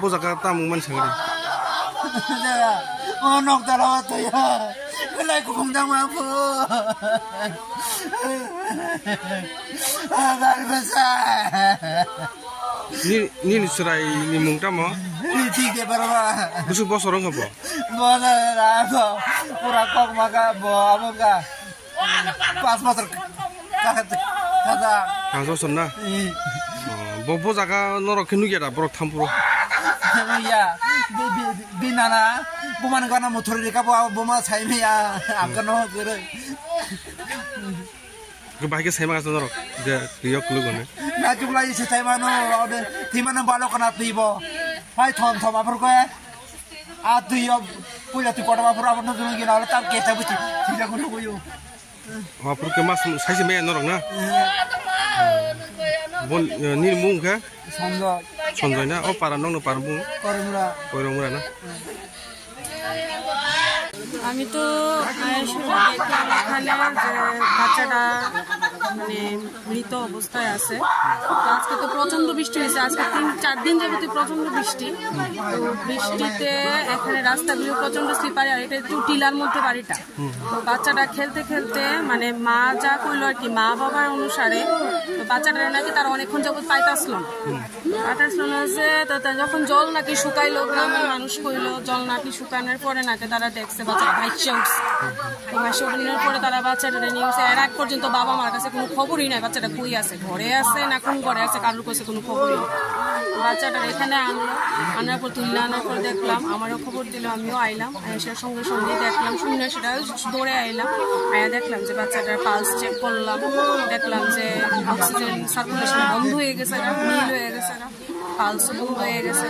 Bozaka tamu man sangri. Oh nok tarawat ya. Lai ko kung dang ma po. Agar basa. Ni serai ni mungta mo. Ni tiga berapa? Busuk bos orang apa? Mana apa? Pura kok maka apa ka? Pas motor kata. Kangso sonna. Bobo jaga norok kenu kira borok tampuro. Ya, binana, buman kana motor di kapo buma sai me ya, akano gere. Kebahagi saya makan norok, dia riok lu kan? Na jumlah isi sai mano, ode timana balok kana tibo. Hai thom apur ko ya. Atu yo punya tu kota apur apur nu gini ala tam keta buci. Tidak gunu kuyu. Apur ke mas sai se me norok na. Bon ni mung ka? Sonjoi na, oh para nong no para mung. Koromura na. আমি তো এখানে বাচ্চাটা মানে মৃত অবস্থায় আছে। আজকে তো প্রচন্ড বৃষ্টি হয়েছে, আজকে 3-4 দিন যাবতীয় প্রচন্ড বৃষ্টি। তো বৃষ্টিতে এখানে রাস্তাগুলো প্রচন্ড স্লিপারি, আর এটা একটু টিলার মধ্যে বাড়িটা। তো বাচ্চাটা খেলতে খেলতে মানে মা যা করলো আর কি, মা বাবার অনুসারে বাচ্চাটা নাকি তার অনেকক্ষণ যাবত পাইতাছিল না যে যখন জল নাকি শুকাইলো, গ্রামের মানুষ কইলো জল নাকি শুকানোর পরে নাকি তারা দেখছে বাচ্চাটা ভাইসে উঠছে। ভাইসে উঠানোর পরে তারা বাচ্চাটা নিয়ে গেছে। এর আগ পর্যন্ত বাবা মার কাছে কোনো খবরই নাই বাচ্চাটা কই আছে, ঘরে আছে না কোন ঘরে আছে, কারোর কাছে কোনো খবরই নেই। বাচ্চাটা এখানে আনার পর তুললে আনার পর দেখলাম, আমারও খবর দিল, আমিও আইলাম। সেটার সঙ্গে সঙ্গে দেখলাম, শুনে সেটা দৌড়ে আইলাম। দেখলাম যে বাচ্চাটার পালস চেক করলাম, দেখলাম যে অক্সিজেন সার্কুলেশন বন্ধ হয়ে গেছে, নীল হয়ে গেছে, পালস বন্ধ হয়ে গেছে।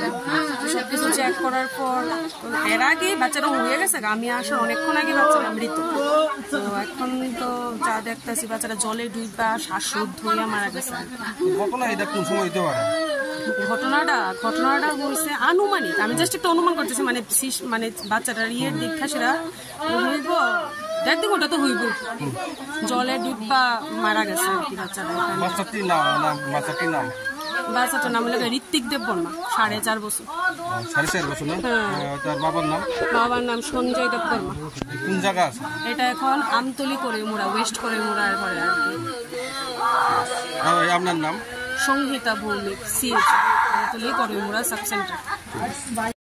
সবকিছু চেক করার পর এর আগে বাচ্চাটা হয়ে গেছে, আমি আসার অনেকক্ষণ আগে বাচ্চাটা মৃত। তো এখন তো যা দেখতেছি বাচ্চাটা জলে ডুববা শ্বাসরোধ হইয়া মারা গেছে। ঘটনাটা হয়েছে আনুমানিক, আমি জাস্ট একটা অনুমান করতেছি, মানে বাচ্চাটার ইয়ের দীক্ষা সেটা হইব 1.5 ঘন্টা তো হইব, জলে ডুববা মারা গেছে আর কি বাচ্চাটা। বাচ্চাটার নাম হলো ঋত্বিক দেব বর্মা, 4.5 বছর। 4.5 বছর না? তার বাবার নাম সঞ্জয় দেব বর্মা। কোন জায়গা আছে এটা? এখন আমতলি করে মুড়া, ওয়েস্ট করে মুড়ার পরে আর কি। আপনার নাম? সংহিতা ভৌমিক, সিএচ আমতলি করে মুড়া সাব সেন্টার।